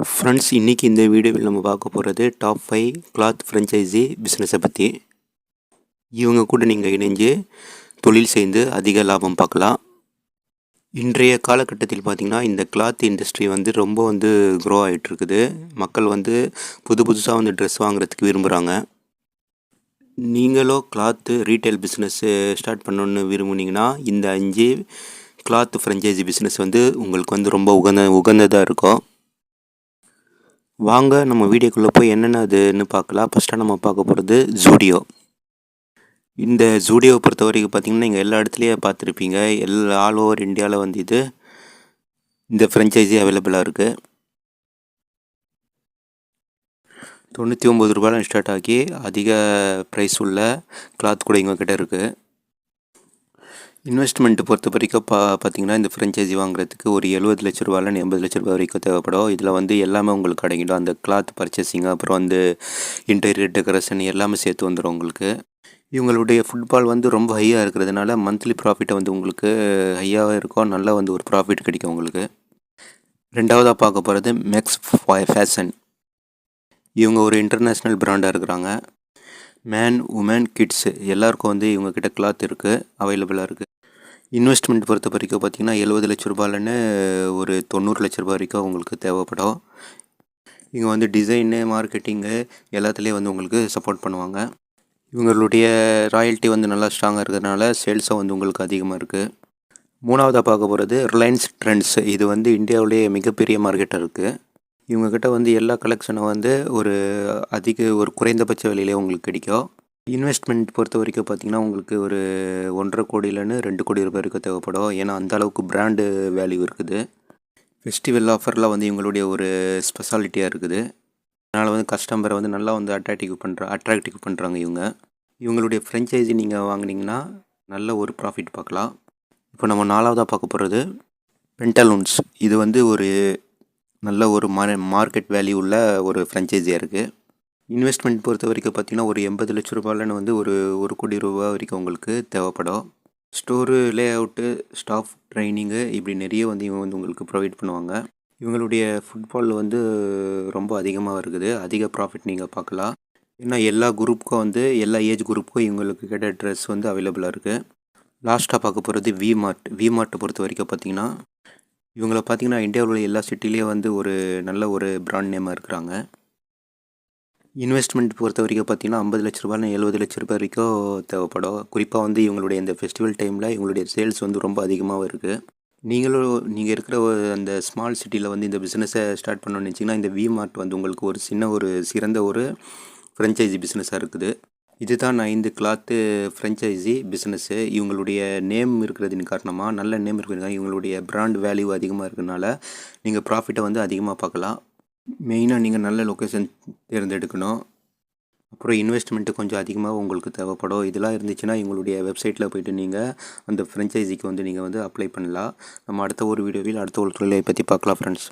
Friends, இன்றைக்கி இந்த வீடியோவில் நம்ம பார்க்க போகிறது டாப் 5 கிளாத் ஃப்ரான்ச்சைஸி பிஸ்னஸை பற்றி. இவங்க கூட நீங்கள் இணைஞ்சு தொழில் செய்து அதிக லாபம் பார்க்கலாம். இன்றைய காலகட்டத்தில் பார்த்திங்கன்னா இந்த கிளாத் இண்டஸ்ட்ரி ரொம்ப க்ரோ ஆகிட்டுருக்குது. மக்கள் புதுசாக ட்ரெஸ் வாங்குறதுக்கு விரும்புகிறாங்க. நீங்களோ கிளாத்து ரீட்டைல் பிஸ்னஸ்ஸு ஸ்டார்ட் பண்ணணுன்னு விரும்புனீங்கன்னா இந்த 5 கிளாத் ஃப்ரான்ச்சைஸி பிஸ்னஸ் உங்களுக்கு ரொம்ப உகந்ததாக இருக்கும். வாங்க நம்ம வீடியோக்குள்ளே போய் என்னென்ன அதுன்னு பார்க்கலாம். ஃபஸ்ட்டாக நம்ம பார்க்க போகிறது ஜூடியோ. இந்த ஜூடியோவை பொறுத்த வரைக்கும் பார்த்திங்கன்னா நீங்கள் எல்லா இடத்துலையும் பார்த்துருப்பீங்க. ஆல் ஓவர் இந்தியாவில் இந்த ஃப்ரான்ச்சைஸி அவைலபிளாக இருக்குது. 99 ரூபாயில் ஸ்டார்ட் ஆகி அதிக ப்ரைஸ் உள்ள கிளாத் கூட எங்ககிட்ட இருக்குது. இன்வெஸ்ட்மெண்ட் பொறுத்த வரைக்கும் பார்த்திங்கன்னா இந்த ஃப்ரான்ச்சைஸி வாங்குறதுக்கு ஒரு 70 லட்ச ரூபாயிலேருந்து 80 லட்ச ரூபாய் வரைக்கும் தேவைப்படும். இதில் எல்லாமே உங்களுக்கு கிடைக்கிடும். அந்த கிளாத் பர்ச்சேசிங், அப்புறம் இன்டீரியர் டெக்கரேஷன் எல்லாமே சேர்த்து வந்துடும் உங்களுக்கு. இவங்களுடைய ஃபுட்பால் ரொம்ப ஹையாக இருக்கிறதுனால மந்த்லி ப்ராஃபிட்டை உங்களுக்கு ஹையாக இருக்கும். நல்லா ஒரு ப்ராஃபிட் கிடைக்கும் உங்களுக்கு. ரெண்டாவதாக பார்க்க போகிறது மேக்ஸ் ஃபேஷன். இவங்க ஒரு இன்டர்நேஷ்னல் பிராண்டாக இருக்கிறாங்க. மேன், உமன், கிட்ஸ் எல்லாருக்கும் இவங்கக்கிட்ட கிளாத் இருக்குது, அவைலபிளாக இருக்குது. இன்வெஸ்ட்மெண்ட் பொறுத்த வரைக்கும் பார்த்திங்கன்னா 70 லட்ச ரூபாயிலேருந்து ஒரு 90 லட்ச ரூபாய் வரைக்கும் உங்களுக்கு தேவைப்படும். இவங்க டிசைனு, மார்க்கெட்டிங்கு எல்லாத்துலேயும் உங்களுக்கு சப்போர்ட் பண்ணுவாங்க. இவங்களுடைய ராயல்ட்டி நல்லா ஸ்ட்ராங்காக இருக்கிறதுனால சேல்ஸும் உங்களுக்கு அதிகமாக இருக்குது. மூணாவதாக பார்க்க போகிறது ரிலையன்ஸ் ட்ரெண்ட்ஸ். இது இந்தியாவிலேயே மிகப்பெரிய மார்க்கெட்டாக இருக்குது. இவங்கக்கிட்ட எல்லா கலெக்ஷனும் ஒரு குறைந்தபட்ச விலையிலே உங்களுக்கு கிடைக்கும். இன்வெஸ்ட்மெண்ட் பொறுத்த வரைக்கும் பார்த்திங்கன்னா உங்களுக்கு ஒரு 1.5 கோடியிலேருந்து 2 கோடி ரூபாய் வரைக்கும் தேவைப்படும். ஏன்னா அந்த அளவுக்கு பிராண்டு வேல்யூ இருக்குது. ஃபெஸ்டிவல் ஆஃபர்லாம் இவங்களுடைய ஒரு ஸ்பெஷாலிட்டியாக இருக்குது. அதனால் கஸ்டமரை நல்லா அட்ராக்டிவ் பண்ணுறாங்க இவங்க. இவங்களுடைய ஃப்ரான்ச்சைஸி நீங்கள் வாங்கினீங்கன்னா நல்ல ஒரு ப்ராஃபிட் பார்க்கலாம். இப்போ நம்ம 4வதாக பார்க்க போகிறது பென்டலூன்ஸ். இது ஒரு நல்ல ஒரு மார்க்கெட் வேல்யூ உள்ள ஒரு ஃப்ரான்ச்சைஸியாக இருக்குது. இன்வெஸ்ட்மெண்ட் பொறுத்த வரைக்கும் பார்த்திங்கன்னா ஒரு 80 லட்ச ரூபாயிலேருந்து ஒரு கோடி ரூபாய் வரைக்கும் உங்களுக்கு தேவைப்படும். ஸ்டோரு, லே அவுட்டு, ஸ்டாஃப் ட்ரைனிங்கு இப்படி நிறைய இவங்க உங்களுக்கு ப்ரொவைட் பண்ணுவாங்க. இவங்களுடைய ஃபுட்பால் ரொம்ப அதிகமாக இருக்குது. அதிக ப்ராஃபிட் நீங்கள் பார்க்கலாம். ஏன்னா எல்லா குரூப்புக்கும் எல்லா ஏஜ் குரூப்புக்கும் இவங்களுக்கு கிட்ட ட்ரெஸ் அவைலபிளாக இருக்குது. லாஸ்ட்டாக பார்க்க போகிறது விமார்ட்டை பொறுத்த வரைக்கும் பார்த்திங்கன்னா இவங்களை பார்த்திங்கன்னா இந்தியாவில் உள்ள எல்லா சிட்டிலேயும் ஒரு நல்ல ஒரு பிராண்ட் நேமாக இருக்கிறாங்க. இன்வெஸ்ட்மெண்ட் பொறுத்த வரைக்கும் பார்த்திங்கன்னா 50 லட்ச ரூபாய்னு 70 லட்ச ரூபாய் வரைக்கும் தேவைப்படும். குறிப்பாக இவங்களுடைய இந்த ஃபெஸ்டிவல் டைமில் இவங்களுடைய சேல்ஸ் ரொம்ப அதிகமாகவும் இருக்குது. நீங்கள் இருக்கிற அந்த ஸ்மால் சிட்டியில் இந்த பிஸ்னஸை ஸ்டார்ட் பண்ணணும்னு நினச்சிங்கன்னா இந்த விமார்ட் உங்களுக்கு ஒரு சிறந்த ஒரு ஃப்ரான்ச்சைஸி பிஸ்னஸாக இருக்குது. இதுதான் 5 கிளாத்து ஃப்ரான்ச்சைஸி பிஸ்னஸ்ஸு. இவங்களுடைய நேம் இருக்கிறதின் காரணமாக, நல்ல நேம் இருக்கிறதுனால, இவங்களுடைய பிராண்ட் வேல்யூ அதிகமாக இருக்கிறதுனால நீங்கள் ப்ராஃபிட்டை அதிகமாக பார்க்கலாம். மெயினாக நீங்கள் நல்ல லொக்கேஷன் தேர்ந்தெடுக்கணும். அப்புறம் இன்வெஸ்ட்மெண்ட்டு கொஞ்சம் அதிகமாக உங்களுக்கு தேவைப்படும். இதெல்லாம் இருந்துச்சுன்னா எங்களுடைய வெப்சைட்டில் போய்ட்டு நீங்கள் அந்த ஃப்ரான்ச்சைஸிக்கு நீங்கள் அப்ளை பண்ணலாம். நம்ம அடுத்த ஒரு வீடியோவில் அடுத்த ஒரு தொழிலை பற்றி பார்க்கலாம் ஃப்ரெண்ட்ஸ்.